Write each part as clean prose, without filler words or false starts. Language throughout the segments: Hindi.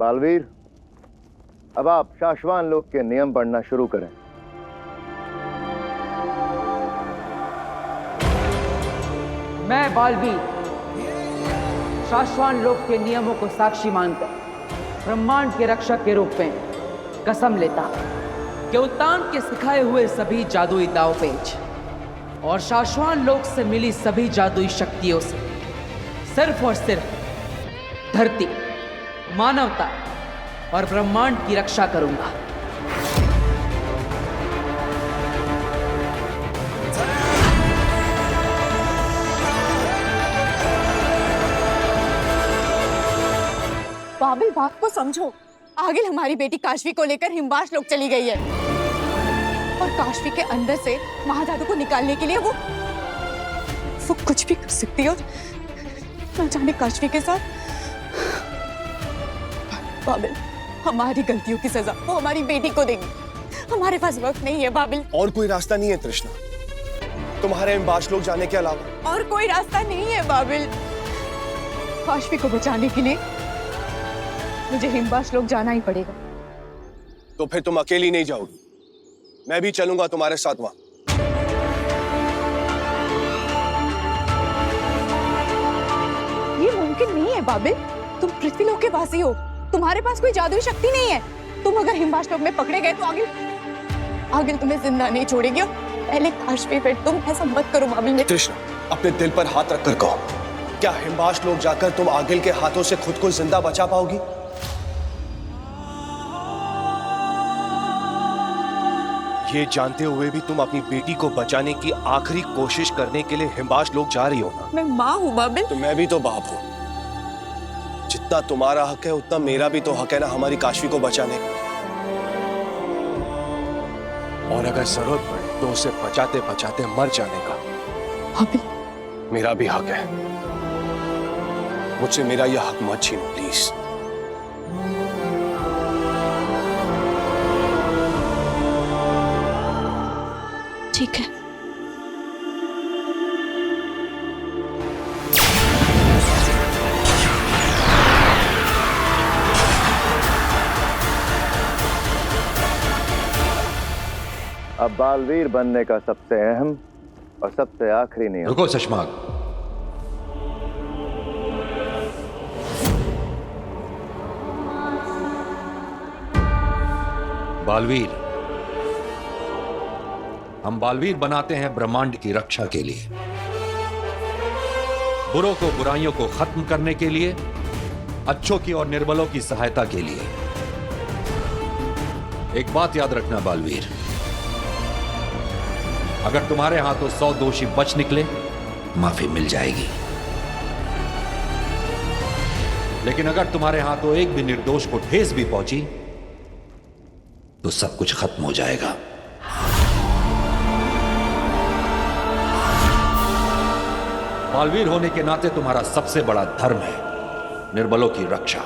बालवीर, अब आप शाश्वान लोक के नियम पढ़ना शुरू करें। मैं बालवीर शाश्वान लोक के नियमों को साक्षी मानकर ब्रह्मांड के रक्षक के रूप में कसम लेता कि उत्तान के सिखाए हुए सभी जादुई दांवपेच और शाश्वान लोक से मिली सभी जादुई शक्तियों से सिर्फ और सिर्फ धरती, मानवता और ब्रह्मांड की रक्षा करूंगा। बाबिल, बात को समझो। आगिल हमारी बेटी काशवी को लेकर हिमवास लोक चली गई है और काशवी के अंदर से महाजादू को निकालने के लिए वो कुछ भी कर सकती है और न जाने काशवी के साथ। बाबिल, हमारी गलतियों की सजा वो हमारी बेटी को देगी। हमारे पास वक्त नहीं है बाबिल। और कोई रास्ता नहीं है तृष्णा, तुम्हारे हिमवास लोक जाने के अलावा और कोई रास्ता नहीं है बाबिल। काशवी को बचाने के लिए मुझे हिमवास लोक जाना ही पड़ेगा। तो फिर तुम अकेली नहीं जाओगी, मैं भी चलूंगा तुम्हारे साथ वहां। ये मुमकिन नहीं है बाबिल, तुम पृथ्वीलोक के वासी हो, तुम्हारे पास कोई जादुई शक्ति नहीं है। तुम अगर हिमवास लोक में पकड़े गए तो आगिल तुम्हें जिंदा नहीं छोड़ेगी। और पहले काशवी, फिर तुम। ऐसा मत करो बाबिल। तृष्णा, अपने दिल पर हाथ रखकर कहो, क्या हिमवास लोक जाकर तुम आगिल के हाथों से खुद को जिंदा बचा पाओगी? ये जानते हुए भी तुम अपनी बेटी को बचाने की आखिरी कोशिश करने के लिए हिमवास लोक जा रही हो ना? मैं माँ हूँ बाबिल। तो मैं भी तो बाप हूँ। जितना तुम्हारा हक है उतना मेरा भी तो हक है ना हमारी काशवी को बचाने का। और अगर जरूरत पड़े तो उसे बचाते बचाते मर जाने का बाबिल, मेरा भी हक है। मुझसे मेरा यह हक मत छीनो प्लीज। ठीक है। अब बालवीर बनने का सबसे अहम और सबसे आखिरी नियम। रुको शशमाक, बालवीर, हम बालवीर बनाते हैं ब्रह्मांड की रक्षा के लिए, बुरों को बुराइयों को खत्म करने के लिए, अच्छों की और निर्बलों की सहायता के लिए। एक बात याद रखना बालवीर, अगर तुम्हारे हाथों 100 दोषी बच निकले माफी मिल जाएगी, लेकिन अगर तुम्हारे हाथों एक भी निर्दोष को ठेस भी पहुंची तो सब कुछ खत्म हो जाएगा। बालवीर होने के नाते तुम्हारा सबसे बड़ा धर्म है निर्बलों की रक्षा।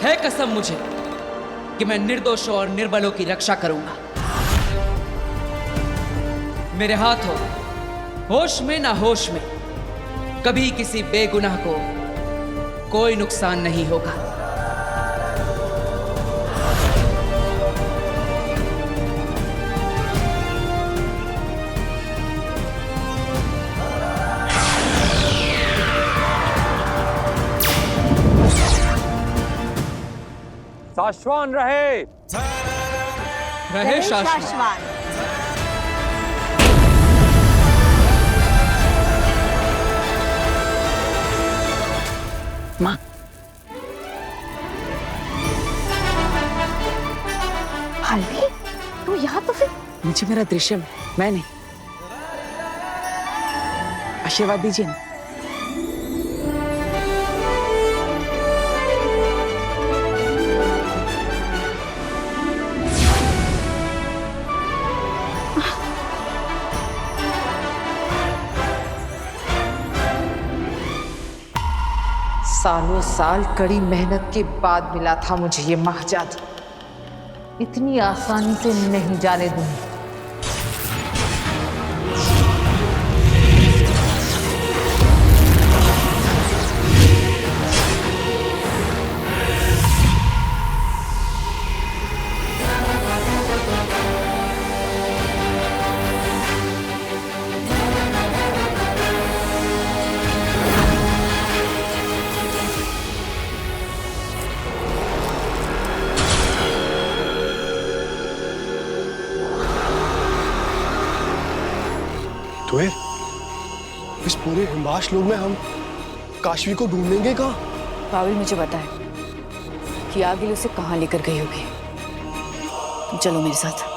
है कसम मुझे कि मैं निर्दोषों और निर्बलों की रक्षा करूंगा। मेरे हाथों होश में ना होश में कभी किसी बेगुनाह को कोई नुकसान नहीं होगा। शाश्वान रहे, रहे शाश्वत। माँ, बालवीर, तू यहाँ तो फिर? मुझे मेरा दृश्य मैं नहीं, आशीर्वाद दीजिए ना। सालों साल कड़ी मेहनत के बाद मिला था मुझे ये महाजादू। इतनी आसानी से नहीं जाने दूंगी। तुहेर, इस पूरे हिमवाश लोक में हम काशवी को ढूंढेंगे कहाँ? बाबिल मुझे बताए कि आगिल उसे कहाँ लेकर गई होगी। तुम चलो मेरे साथ।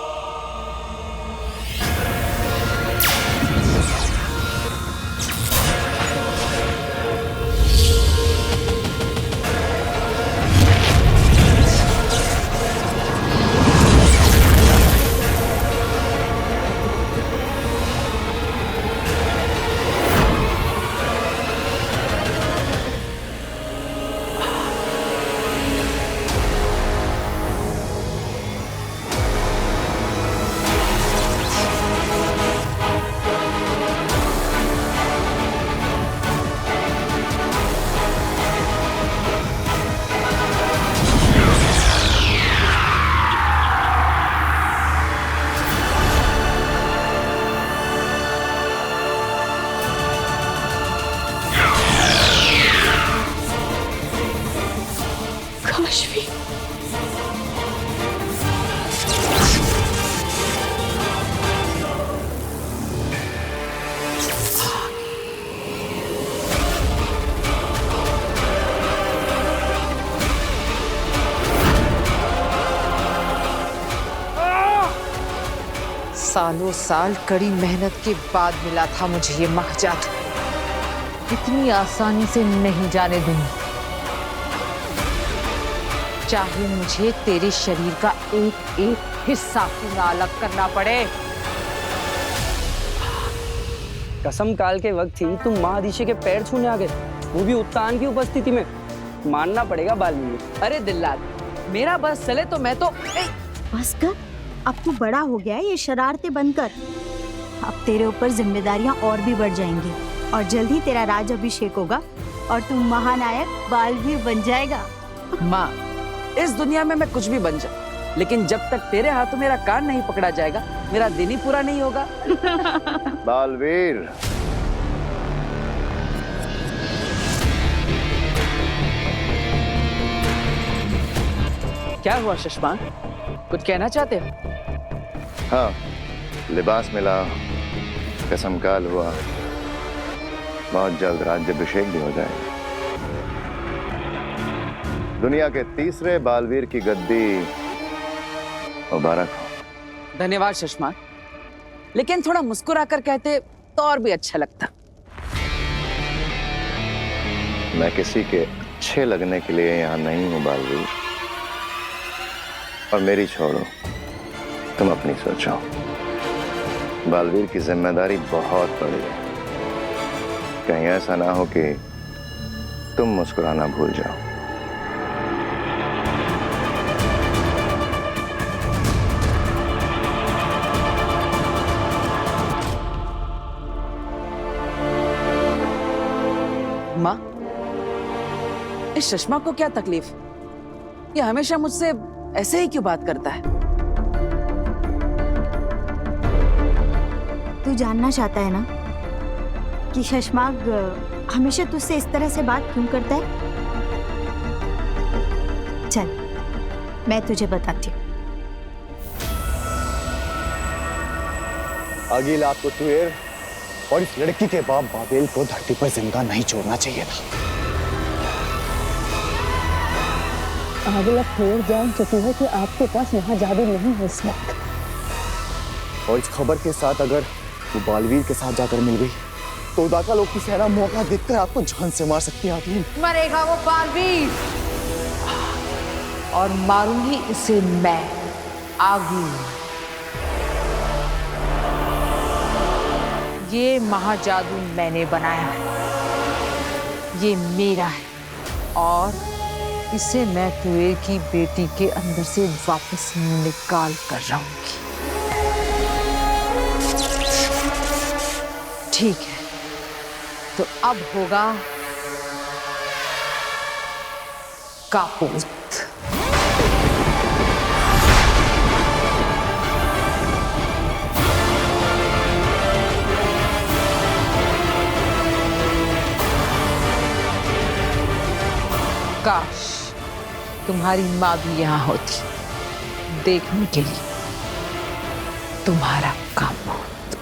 काशवी, सालों साल कड़ी मेहनत के बाद मिला था मुझे ये महजात। इतनी आसानी से नहीं जाने दूंगी, चाहे मुझे तेरे शरीर का एक एक हिस्सा क्यों ना अलग करना पड़े। कसम काल के वक्त ही तुम महादिशी के पैर छूने आ गए, वो भी उत्तान की उपस्थिति में। मानना पड़ेगा बाल्मीकि। अरे दिल्लाद, मेरा बस चले तो मैं तो बस कर, अब तू बड़ा हो गया है, ये शरारतें बंद कर। अब तेरे ऊपर जिम्मेदारियां और भी बढ़ जाएंगी और जल्द ही तेरा राज अभिषेक होगा और तू महानायक बालवीर बन जाएगा। माँ, इस दुनिया में मैं कुछ भी बन जाऊं, लेकिन जब तक तेरे हाथों मेरा कान नहीं पकड़ा जाएगा, मेरा दिन ही पूरा नहीं होगा। बालवीर, क्या हुआ शशमान, कुछ कहना चाहते हो? हाँ, लिबास मिला, कसम काल हुआ, बहुत जल्द राज्याभिषेक भी हो जाएगा। दुनिया के तीसरे बालवीर की गद्दी मुबारक हो। धन्यवाद शशमान, लेकिन थोड़ा मुस्कुराकर कहते तो और भी अच्छा लगता। मैं किसी के अच्छे लगने के लिए यहाँ नहीं हूँ बालवीर, और मेरी छोड़ो, तुम अपनी सोचो। बालवीर की जिम्मेदारी बहुत बड़ी है, कहीं ऐसा ना हो कि तुम मुस्कुराना भूल जाओ। माँ, इस चश्मा को क्या तकलीफ? ये हमेशा मुझसे ऐसे ही क्यों बात करता है? तू जानना चाहता है ना कि शशमाग हमेशा तुझसे इस तरह से बात क्यों करता है? चल, मैं तुझे बताती हूँ। आगिल, आपको तुहेर और इस लड़की के बाप बाबेल को धरती पर जिंदा नहीं छोड़ना चाहिए था। आगिल, अब थोड़ी जान चुकी है कि आपके पास यहाँ जादू नहीं है इस वक्त। और इस खबर के साथ अगर वो बालवीर के साथ जाकर मिल गई तो उदाका लोग की सेना मौका देखकर आपको जान से मार सकती है। आगिल, मरेगा वो बालवीर और मारूंगी इसे मैं, आगिल। ये महाजादू मैंने बनाया है, ये मेरा है और इसे मैं तुहेर की बेटी के अंदर से वापस निकाल कर रहूंगी। ठीक है, तो अब होगा कापूत। काश तुम्हारी माँ भी यहाँ होती देखने के लिए तुम्हारा कापूत।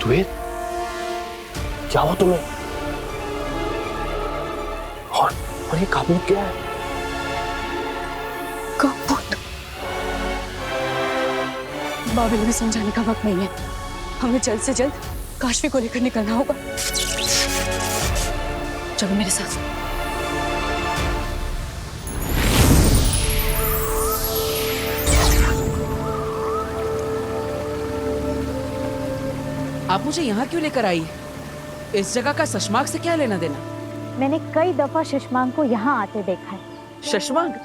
तुहिर, क्या हुआ तुम्हें? और ये काबूत क्या है? काबूत? बाबिल में समझाने का वक्त नहीं है, हमें जल्द से जल्द काशवी को लेकर निकलना होगा। चलो मेरे साथ। आप मुझे यहाँ क्यों लेकर आई? इस जगह का शशमांक से क्या लेना देना? मैंने कई दफा शशमांक को यहाँ आते देखा है। शशमांक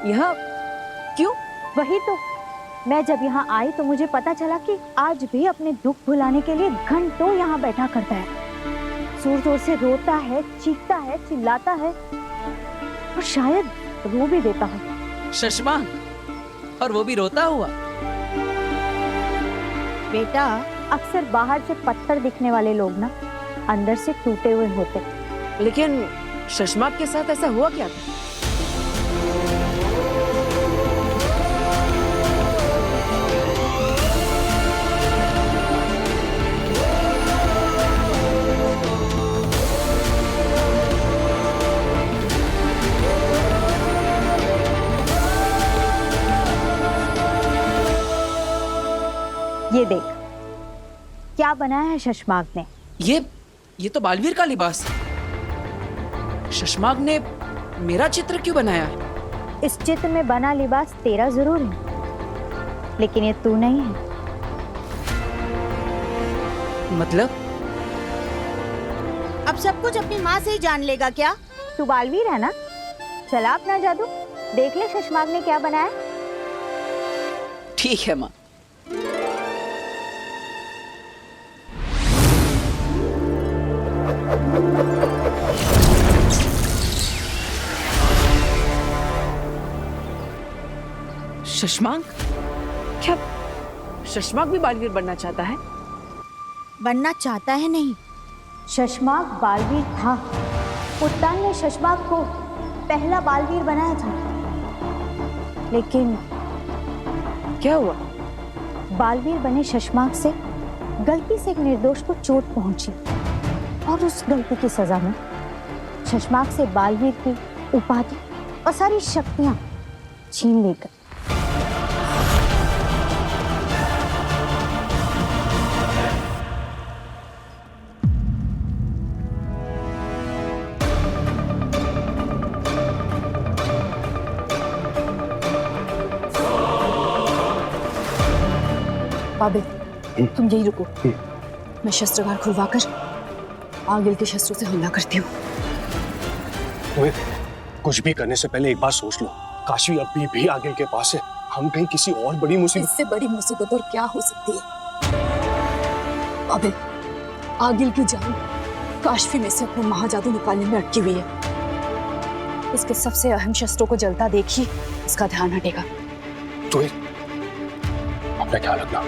यहाँ क्यों? वही तो, मैं जब यहाँ आई तो मुझे पता चला कि आज भी अपने दुख भुलाने के लिए घंटों यहाँ बैठा करता है। जोर जोर से रोता है, चीखता है, चिल्लाता है और शायद रो भी देता हो। शशमांक, और वो भी रोता हुआ? बेटा, अक्सर बाहर से पत्थर दिखने वाले लोग ना अंदर से टूटे हुए होते। लेकिन शशमांक के साथ ऐसा हुआ क्या था? ये देख, क्या बनाया है शशमांक ने। ये तो बालवीर का लिबास है। शशमांक ने मेरा चित्र क्यों बनाया है? इस चित्र में बना लिबास तेरा जरूर है, लेकिन ये तू नहीं है। मतलब? अब सब कुछ अपनी माँ से ही जान लेगा क्या? तू बालवीर है ना? चला अपना जादू, देख ले शशमांक ने क्या बनाया। ठीक है माँ। शशमांक? क्या शशमांक भी बालवीर बनना चाहता है? बनना चाहता है नहीं, शशमांक बालवीर था। उत्तान ने शशमांक को पहला बालवीर बनाया था, लेकिन क्या हुआ? बालवीर बने शशमांक से गलती से एक निर्दोष को चोट पहुंची और उस गलती की सजा में शशमांक से बालवीर की उपाधि और सारी शक्तियां छीन ली गई। बाबिल, तुम यही रुको, मैं शस्त्रागार खुलवाकर आगिल के शस्त्रों से हमला करती हूँ। तुहिर, कुछ भी करने से पहले एक बार सोच लो, काशवी अभी भी आगिल के पास है। हम कहीं किसी और बड़ी मुसीबत। इससे बड़ी मुसीबत और क्या हो सकती है? बाबिल, आगिल की जान काशवी में से अपना महाजादू निकालने में अटकी हुई है। उसके सबसे अहम शस्त्रों को जलता देखी उसका ध्यान हटेगा। तुहिर, अपना ख्याल रखना।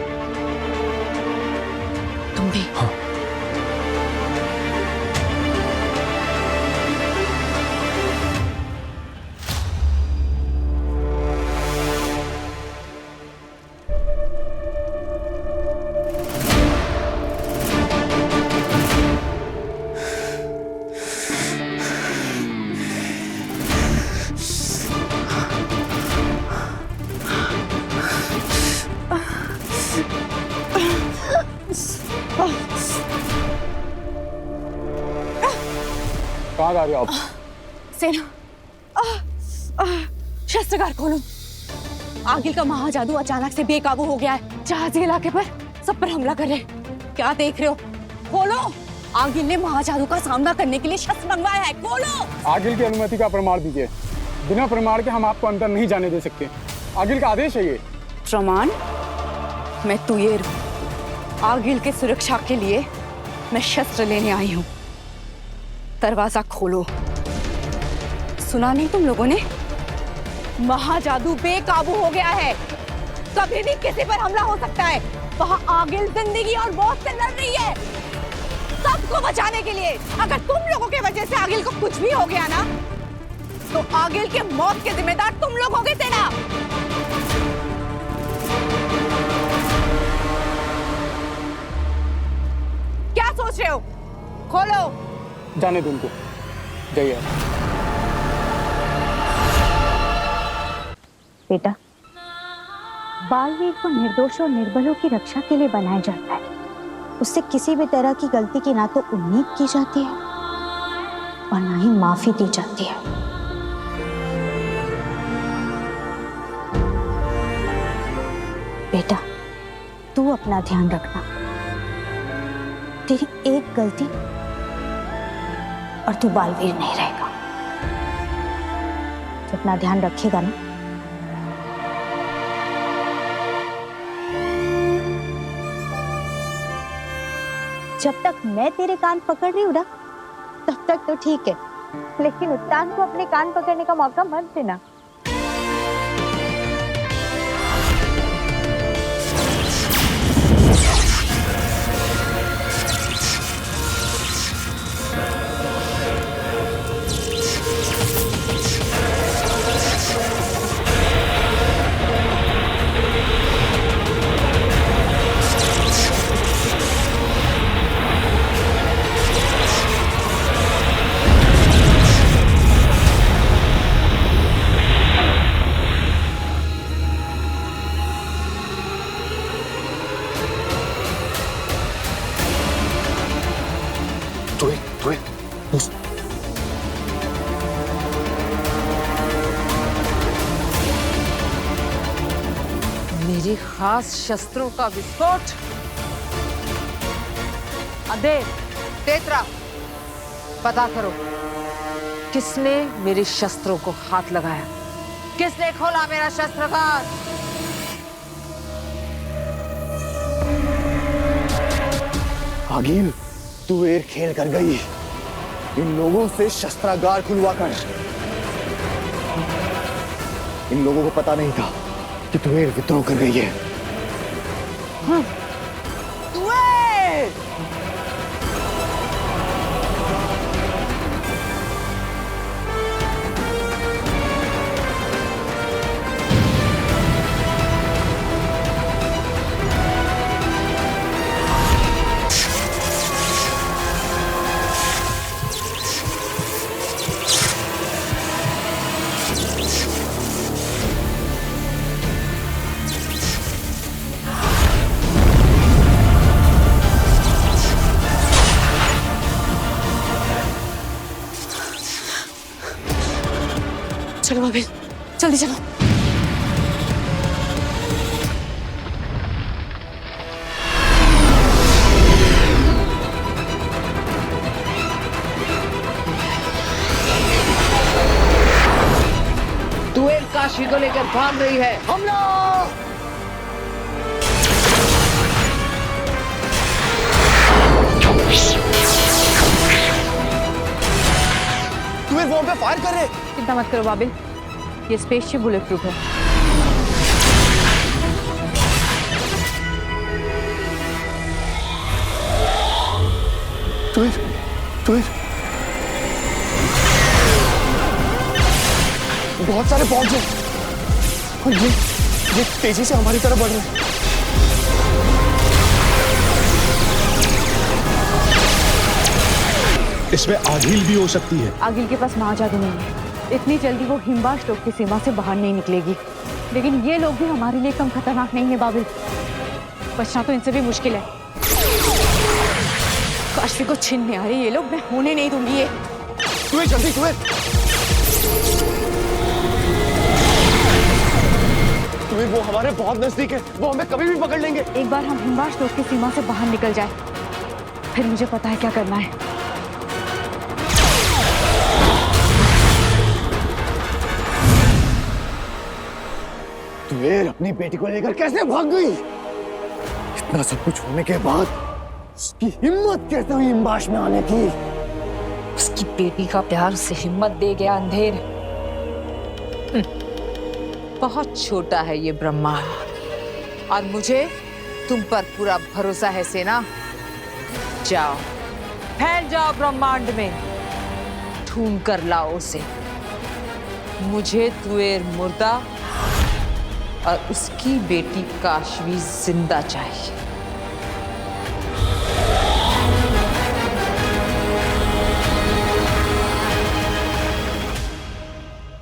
तुम भी। हाँ। कहाँ जा रहे हो आप? सेना, शस्त्रागार खोलो। आगिल का महाजादू अचानक से बेकाबू हो गया है। जहाजी इलाके पर सब पर हमला कर रहे हैं। क्या देख रहे हो? खोलो। आगिल ने महाजादू का सामना करने के लिए शस्त्र मंगवाया है। खोलो। आगिल की अनुमति का प्रमाण दीजिए। बिना प्रमाण के हम आपको अंदर नहीं जाने दे सकते। आगिल का आदेश है ये। प्रमाण? मैं तुयेर हूँ। आगिल के सुरक्षा के लिए मैं शस्त्र लेने आई हूँ। दरवाजा खोलो। सुना नहीं तुम लोगों ने? महाजादू बेकाबू हो गया है। कभी भी किसी पर हमला हो सकता है। वहाँ आगिल जिंदगी और मौत से लड़ रही है, सबको बचाने के लिए। अगर तुम लोगों के वजह से आगिल को कुछ भी हो गया ना, तो आगिल के मौत के जिम्मेदार तुम लोग होगे। सेना, सोच रहे हो? खोलो। जाने दो उनको, जाइए। बेटा, बालवीर को निर्दोष और निर्बलों की रक्षा के लिए बनाया जाता है। उससे किसी भी तरह की गलती की ना तो उम्मीद की जाती है और ना ही माफी दी जाती है। बेटा, तू अपना ध्यान रखना। तेरी एक गलती और तू बालवीर नहीं रहेगा। तो अपना ध्यान रखेगा ना? जब तक मैं तेरे कान पकड़ रही हूँ ना, तब तक तो ठीक है, लेकिन उत्तान को अपने कान पकड़ने का मौका मत देना। मेरी खास शस्त्रों का विस्फोट। अदेव, तेतरा, पता करो किसने मेरे शस्त्रों को हाथ लगाया, किसने खोला मेरा शस्त्रागार। आगिल, तू एर खेल कर गई। इन लोगों से शस्त्रागार खुलवा कर। इन लोगों को पता नहीं था कि तू एर विद्रोह कर गई है। चलो बाबिल, जल्दी चलो। तू एक काशी को लेकर भाग रही है। हमला! तुम्हें वो पे फायर कर रहे। चिंता मत करो बाबिल, ये स्पेसशिप बुलेट प्रूफ है। बहुत सारे फौज हैं और ये तेजी से हमारी तरफ बढ़ रहे हैं। इसमें आगिल भी हो सकती है। आगिल के पास महाजादू नहीं है, इतनी जल्दी वो हिमवाश लोग की सीमा से बाहर नहीं निकलेगी। लेकिन ये लोग भी हमारे लिए कम खतरनाक नहीं है बाबिल। बचना तो इनसे भी मुश्किल है। काशी को छीनने आ रहे ये लोग, मैं होने नहीं दूंगी ये। तुम्हें जल्दी, तुम्हें वो हमारे बहुत नजदीक है, वो हमें कभी भी पकड़ लेंगे। एक बार हम हिमवाश लोग की सीमा से बाहर निकल जाए, फिर मुझे पता है क्या करना है। तुम्हें अपनी बेटी को लेकर कैसे भाग गई? इतना सब कुछ होने के बाद उसकी हिम्मत कैसे हुई हिमवाश में आने की? उसकी बेटी का प्यार उसे हिम्मत दे गया अंधेर। बहुत छोटा है ये ब्रह्मांड और मुझे तुम पर पूरा भरोसा है सेना। जाओ, फैल जाओ ब्रह्मांड में, ढूंढ कर लाओ उसे। मुझे तुएर मुर्दा और उसकी बेटी काशवी जिंदा चाहिए।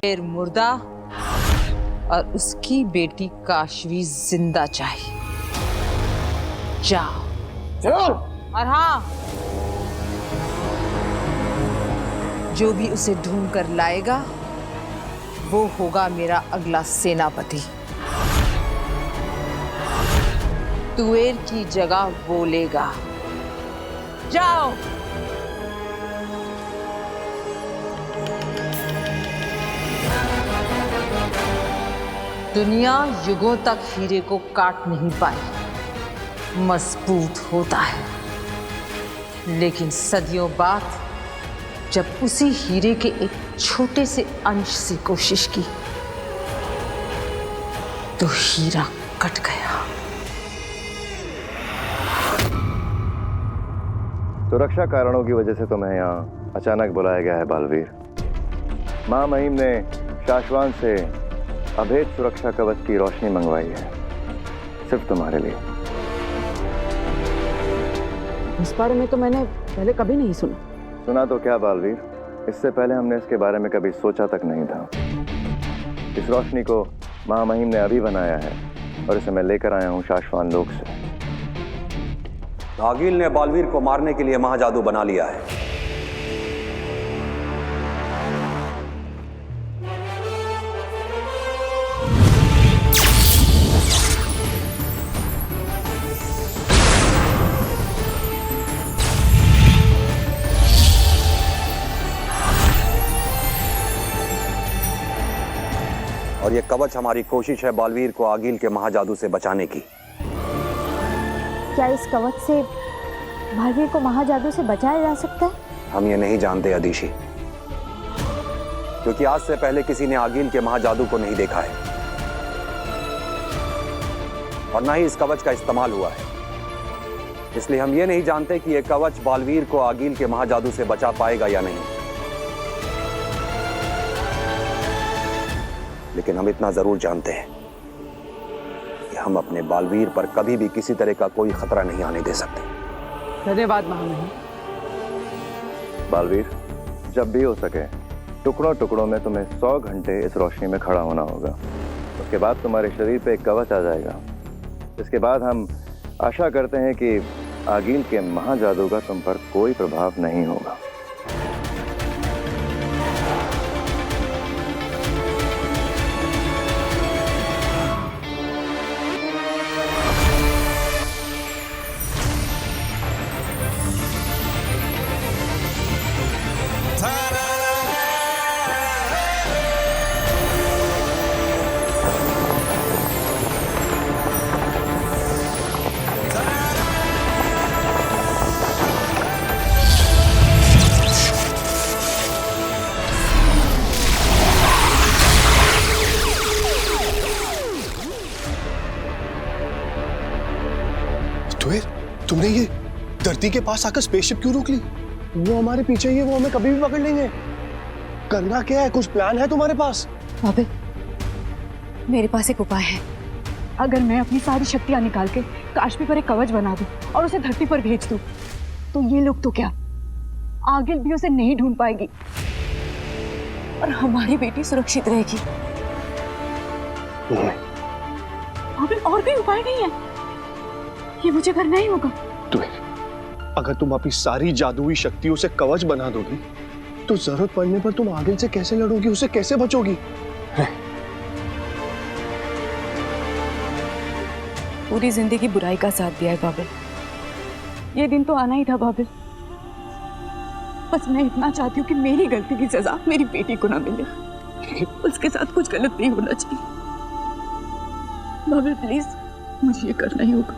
फिर मुर्दा और उसकी बेटी काशवी जिंदा चाहिए। जाओ। और हाँ, जो भी उसे ढूंढ कर लाएगा वो होगा मेरा अगला सेनापति। तुएर की जगह वो लेगा। जाओ। दुनिया युगों तक हीरे को काट नहीं पाई, मजबूत होता है, लेकिन सदियों बाद जब उसी हीरे के एक छोटे से अंश से कोशिश की तो हीरा कट गया। सुरक्षा कारणों की वजह से तुम्हें यहाँ अचानक बुलाया गया है बालवीर। मां महिम ने शाश्वान से अभेद सुरक्षा कवच की रोशनी मंगवाई है, सिर्फ तुम्हारे लिए। इस बारे में तो मैंने पहले कभी नहीं सुना। सुना तो क्या बालवीर, इससे पहले हमने इसके बारे में कभी सोचा तक नहीं था। इस रोशनी को मां महिम ने अभी बनाया है और इसे मैं लेकर आया हूं शाश्वान लोक से। आगिल ने बालवीर को मारने के लिए महाजादू बना लिया है। और ये कवच हमारी कोशिश है बालवीर को आगिल के महाजादू से बचाने की। क्या इस कवच से बालवीर को महाजादू से बचाया जा सकता है? हम ये नहीं जानते अदिशि, क्योंकि आज से पहले किसी ने आगिल के महाजादू को नहीं देखा है और ना ही इस कवच का इस्तेमाल हुआ है। इसलिए हम ये नहीं जानते कि यह कवच बालवीर को आगिल के महाजादू से बचा पाएगा या नहीं। लेकिन हम इतना जरूर जानते हैं कि हम अपने बालवीर पर कभी भी किसी तरह का कोई खतरा नहीं आने दे सकते। धन्यवाद महामहिम। बालवीर, जब भी हो सके टुकड़ों टुकड़ों में तुम्हें 100 घंटे इस रोशनी में खड़ा होना होगा। उसके बाद तुम्हारे शरीर पे एक कवच आ जाएगा। इसके बाद हम आशा करते हैं कि आगिल के महाजादू का तुम पर कोई प्रभाव नहीं होगा। तुमने ये धरती के पास आकर स्पेसशिप क्यों रोक ली? वो हमारे पीछे ही है, वो हमें कभी भी पकड़ लेंगे। करना क्या है? कुछ प्लान है तुम्हारे पास? बाबे, मेरे पास एक उपाय है। अगर मैं अपनी सारी शक्तियां निकाल के काश्मी पर एक कवच बना दूं और उसे धरती पर भेज दूं, तो ये लोग तो क्या, आगिल भी उसे नहीं ढूंढ पाएगी और हमारी बेटी सुरक्षित रहेगी। बाबे, और भी उपाय नहीं है, ये मुझे करना ही होगा। अगर तुम अपनी सारी जादुई शक्तियों से कवच बना दोगी तो जरूरत पड़ने पर तुम आगिल से कैसे लड़ोगी, उससे कैसे बचोगी? पूरी जिंदगी बुराई का साथ दिया है बाबिल, ये दिन तो आना ही था बाबिल। बस मैं इतना चाहती हूँ कि मेरी गलती की सजा मेरी बेटी को ना मिले, उसके साथ कुछ गलत नहीं होना चाहिए। बाबिल प्लीज, मुझे ये करना ही होगा।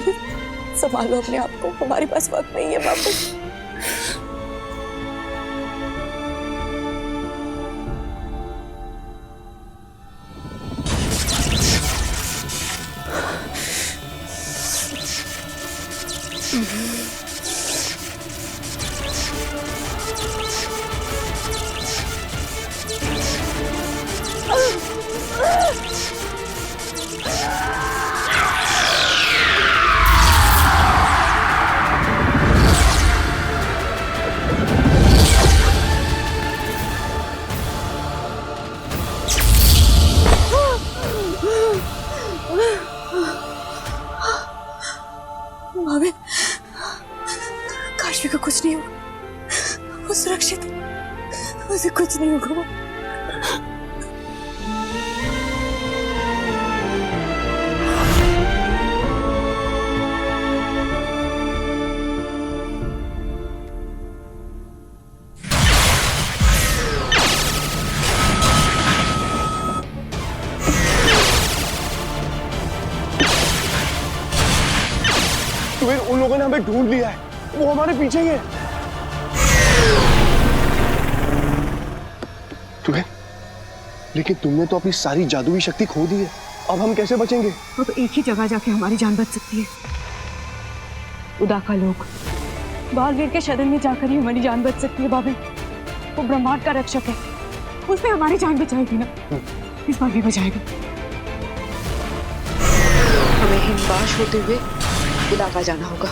प्लीज संभालो अपने आप को, हमारे पास वक्त नहीं है बाबू। भाभी, काशवी को कुछ नहीं होगा, वो सुरक्षित है, उसे कुछ नहीं होगा। उन लोगों ने हमें ढूंढ लिया है, वो हमारे पीछे ही है। तुम्हें, लेकिन तुमने तो अपनी सारी जादुई शक्ति खो दी है, अब हम कैसे बचेंगे? अब एक ही जगह जाके हमारी जान बच सकती है, उदाका लोक। बालवीर के सदन में जाकर ही हमारी जान बच सकती है बाबे। वो ब्रह्मांड का रक्षक है, उसमें हमारी जान बचाएगी ना, इस बार भी बचाएगा। हमें हिमवाश होते हुए उदाका जाना होगा।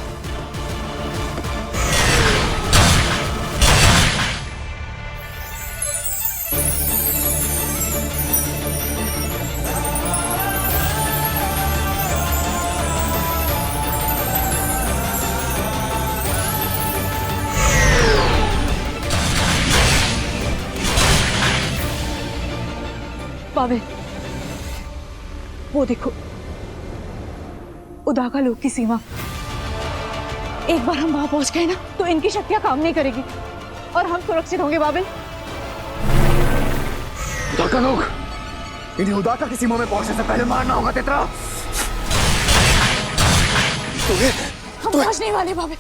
बाबे, वो देखो, उदाका लोक की सीमा। एक बार हम वहां पहुंच गए ना तो इनकी शक्तियां काम नहीं करेगी और हम सुरक्षित होंगे बाबिल। उदाका लोक, इन्हें उदाका की सीमा में पहुंचने से पहले मारना होगा तेतरा। हम पहुंच नहीं वाले बाबिल।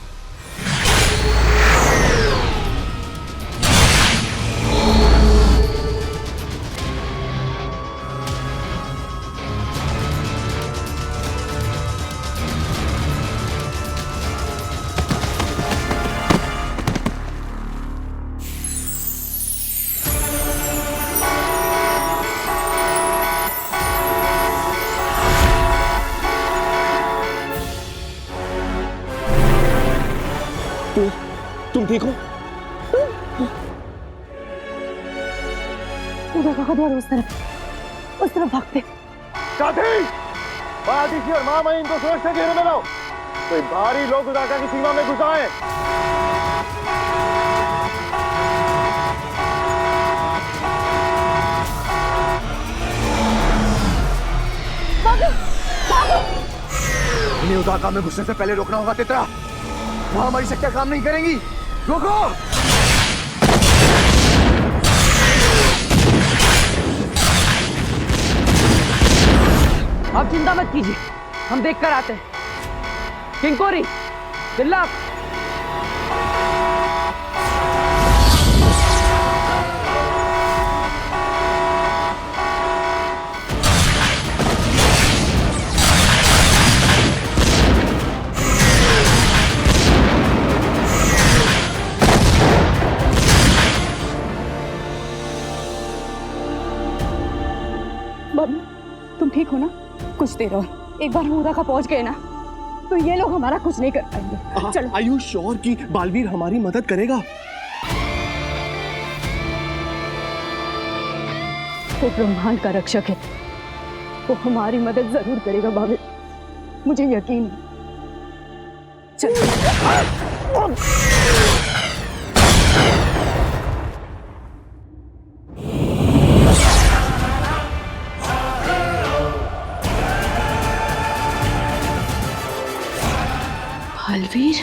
तुम ठीक हो? उदाका का द्वार उस तरफ भागते। साथी, महादिशी और महामहिम इनको सुरक्षा घेरे में लाओ। कोई भारी लोग उदाका की सीमा में घुस आए। इन्हें उदाका में घुसने से पहले रोकना होगा तेतरा, वहां हमारी शक्तियां काम नहीं करेंगी। रोको! आप चिंता मत कीजिए, हम देख कर आते हैं। किंकोरी, तिल्लक, तुम ठीक हो ना? कुछ देर और, एक बार हम उदाका पहुंच गए ना तो ये लोग हमारा कुछ नहीं कर पाएंगे। चलो। Are you sure कि बालवीर हमारी मदद करेगा? वो ब्रह्मांड का रक्षक है, वो हमारी मदद जरूर करेगा बाबे, मुझे यकीन है। चलो। बालवीर,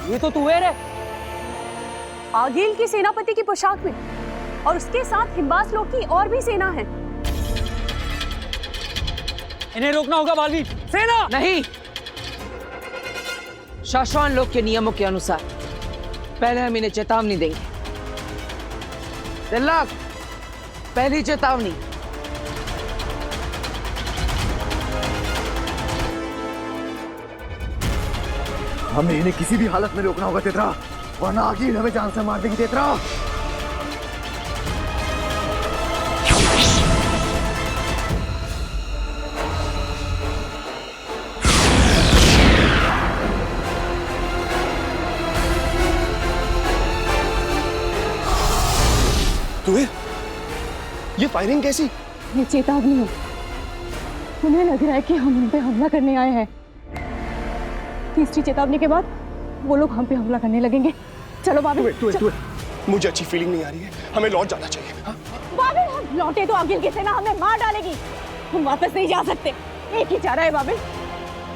ये तो तुवेर है। आगिल की सेनापति की पोशाक में, और उसके साथ हिम्बास लोग की और भी सेना है। इन्हें रोकना होगा बालवीर। सेना नहीं, शाश्वान लोग के नियमों के अनुसार पहले हम इन्हें चेतावनी देंगे। तिल्लक, पहली चेतावनी। हमें इन्हें किसी भी हालत में रोकना होगा तेतरा, वरना आगिल हमें जान से मार देगी तेतरा। तुम्हें ये फायरिंग कैसी? ये चेतावनी है। उन्हें लग रहा है कि हम उन पे हमला करने आए हैं। तीसरी चेतावनी के बाद वो लोग हम पे हमला करने लगेंगे। चलो बाबिल। मुझे अच्छी फीलिंग नहीं आ रही है, हमें लौट जाना चाहिए। हाँ? बाबिल, हम लौटे तो आगिल की सेना हमें मार डालेगी। हम वापस नहीं जा सकते। एक ही चारा है बाबिल,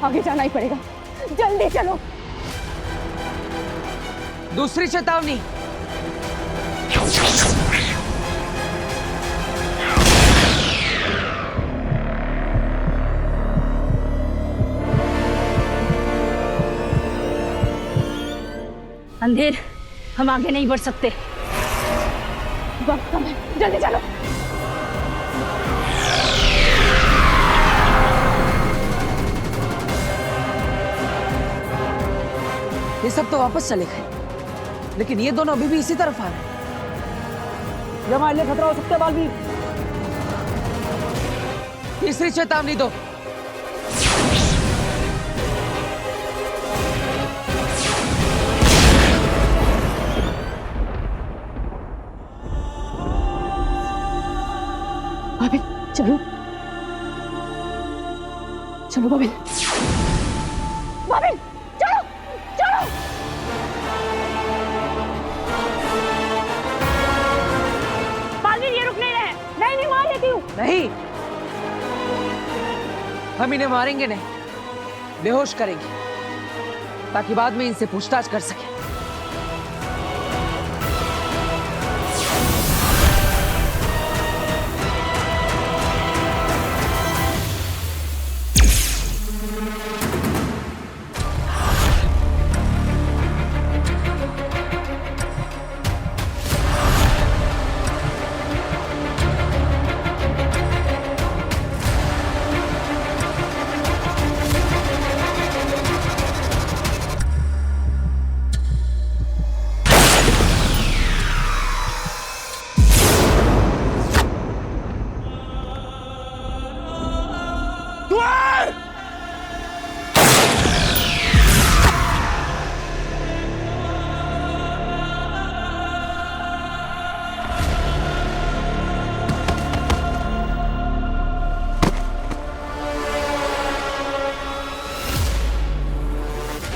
आगे जाना ही पड़ेगा। जल्दी चलो। दूसरी चेतावनी। अंधेर, हम आगे नहीं बढ़ सकते। वक्त कम है, जल्दी चलो। ये सब तो वापस चले गए, लेकिन ये दोनों अभी भी इसी तरफ आ रहे हैं। ये हमारे लिए खतरा हो सकता है बालवीर। तीसरी चेतावनी दो। बाबिल, चलो चलो बाबिल। बाबिल, चलो चलो। बाबिल, ये रुक नहीं रहे। नहीं मार लेती हूँ। नहीं, हम इन्हें मारेंगे नहीं, बेहोश करेंगे, ताकि बाद में इनसे पूछताछ कर सके।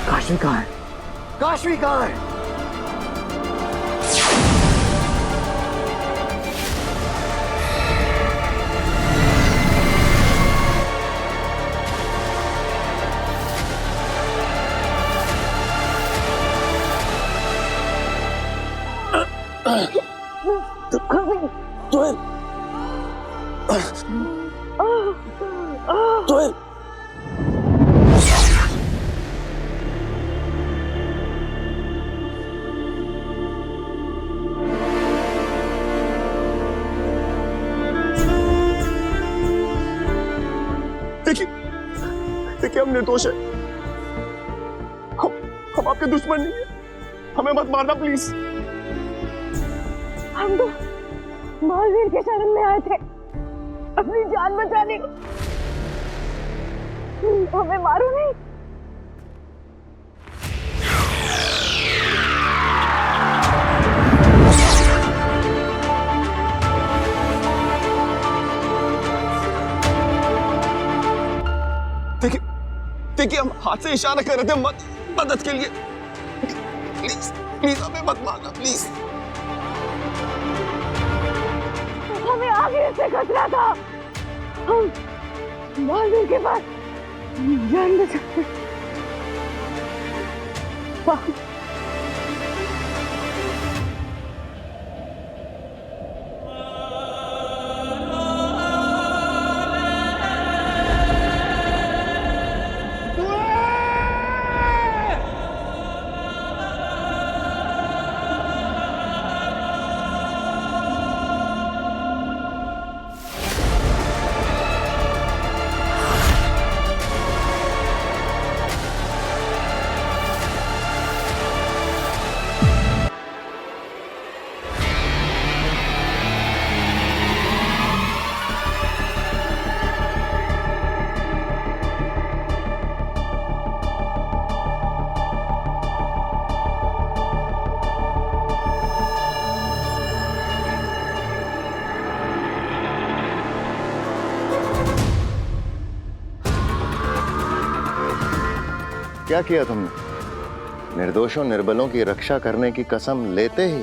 काशवी कहाँ है? काशवी कहाँ है? देखिए हम निर्दोष है। हम आपके दुश्मन नहीं है, हमें मत मारना प्लीज। हम तो महावीर के शरण में आए थे अपनी जान बचाने को। हमें मारो नहीं। देखिए हम हाथ से इशारा कर रहे थे मदद के लिए। प्लीज प्लीज हमें मत मारना प्लीज। हमें आगे से खतरा था। हम महावीर के पास जान बचाते। क्या किया तुमने? निर्दोषों निर्बलों की रक्षा करने की कसम लेते ही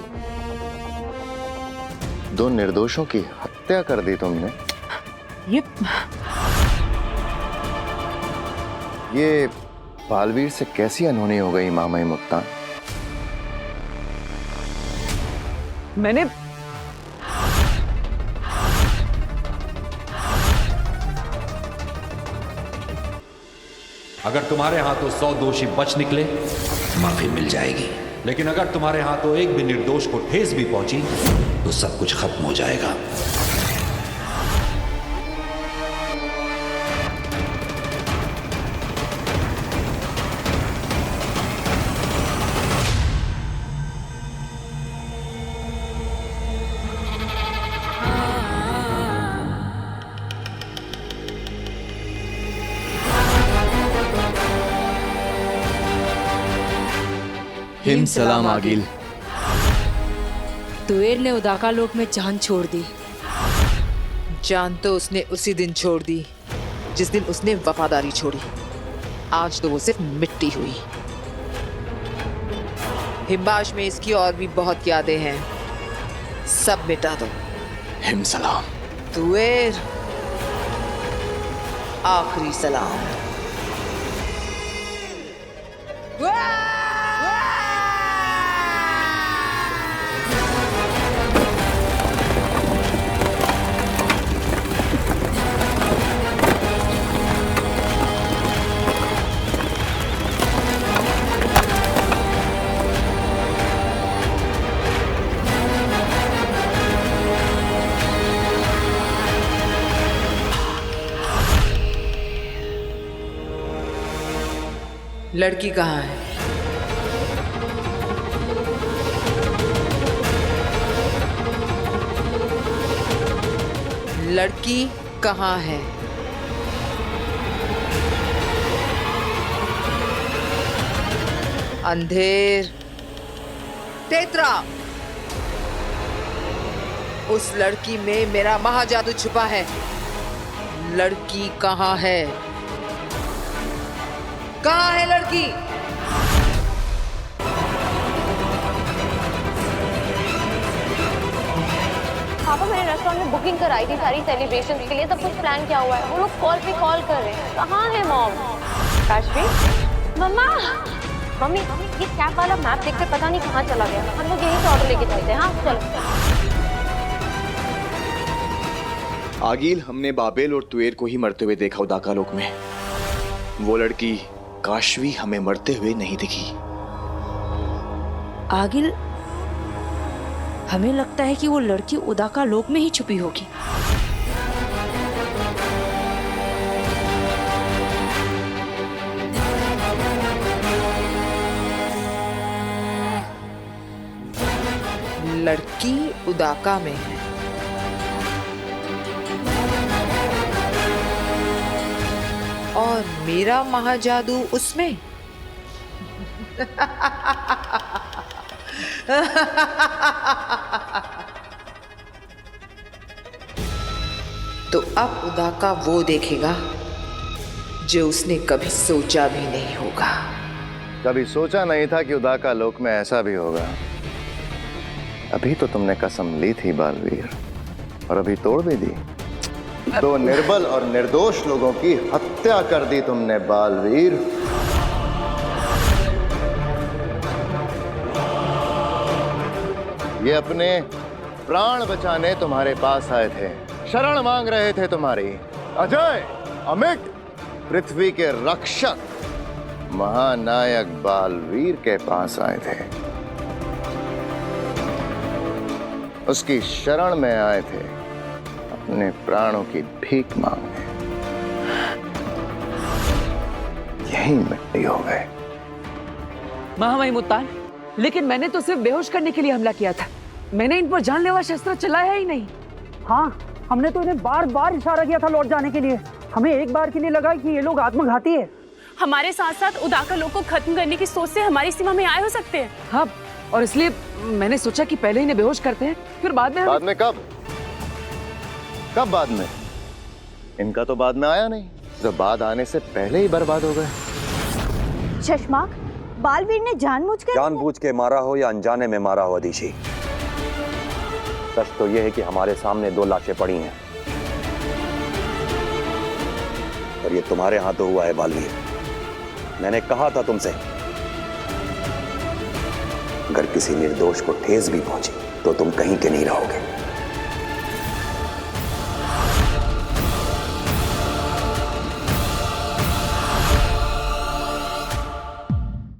दो निर्दोषों की हत्या कर दी तुमने। ये बालवीर से कैसी अनहोनी हो गई मामाई मुक्ता? मैंने अगर तुम्हारे हाथों 100 दोषी बच निकले माफी मिल जाएगी, लेकिन अगर तुम्हारे हाथों एक भी निर्दोष को ठेस भी पहुंची तो सब कुछ खत्म हो जाएगा। हिम सलाम आगिल। तुएर ने उदाका लोक में जान छोड़ दी। जान तो उसने उसी दिन छोड़ दी जिस दिन उसने वफादारी छोड़ी। आज तो वो सिर्फ मिट्टी हुई। हिम्बाश में इसकी और भी बहुत यादें हैं, सब मिटा दो। हिम सलाम। तुएर, आखिरी सलाम। लड़की कहाँ है? लड़की कहाँ है? अंधेर, तेतरा, उस लड़की में मेरा महाजादू छुपा है। लड़की कहाँ है? कहाँ है लड़की? पापा मैंने रेस्टोरेंट में बुकिंग कराई थी सारी सेलिब्रेशन के लिए, सब कुछ प्लान किया हुआ है। वो लोग कॉल पे कॉल कर रहे हैं। कहाँ है मॉम? काशवी, मम्मा, मम्मी ये कैब वाला मैप देख के पता नहीं कहाँ चला गया। हम लोग यहीं से ऑर्डर लेके चलते हैं। हाँ चलो। आगिल, हमने बाबेल और तुएर को ही मरते हुए देखा उदाका लोक में। वो लड़की काशवी हमें मरते हुए नहीं दिखी। आगिल, हमें लगता है कि वो लड़की उदाका लोक में ही छुपी होगी। लड़की उदाका में है। और मेरा महाजादू उसमें। तो अब उदाका वो देखेगा जो उसने कभी सोचा भी नहीं होगा। कभी सोचा नहीं था कि उदाका लोक में ऐसा भी होगा। अभी तो तुमने कसम ली थी बालवीर, और अभी तोड़ भी दी। दो निर्बल और निर्दोष लोगों की हत्या कर दी तुमने बालवीर। ये अपने प्राण बचाने तुम्हारे पास आए थे, शरण मांग रहे थे तुम्हारी। अजय, अमिट, पृथ्वी के रक्षक महानायक बालवीर के पास आए थे। उसकी शरण में आए थे, अपने प्राणों की भीख मांगने। यही मिट्टी हो गए। महामाई मुत्तान, लेकिन मैंने तो सिर्फ बेहोश करने के लिए हमला किया था। मैंने इन पर जानलेवा शस्त्र चलाया ही नहीं। हाँ, हमने तो इन्हें बार बार इशारा किया था लौट जाने के लिए। हमें एक बार के लिए लगा कि ये लोग आत्मघाती है। हमारे साथ साथ उदाका लोग को खत्म करने की सोच से हमारी सीमा में आए हो सकते हैं। हाँ, और इसलिए मैंने सोचा कि पहले इन्हें बेहोश करते हैं, फिर बाद में बाद में कब बाद में? इनका तो बाद में आया नहीं, जो बाद आने से पहले ही बर्बाद हो गए। शशमाक, बालवीर ने जानबूझ के मारा हो या अनजाने में मारा हो अदिति, सच तो यह है कि हमारे सामने 2 लाशें पड़ी हैं और ये तुम्हारे हाथों हुआ है बालवीर। मैंने कहा था तुमसे, अगर किसी निर्दोष को ठेस भी पहुंची तो तुम कहीं के नहीं रहोगे।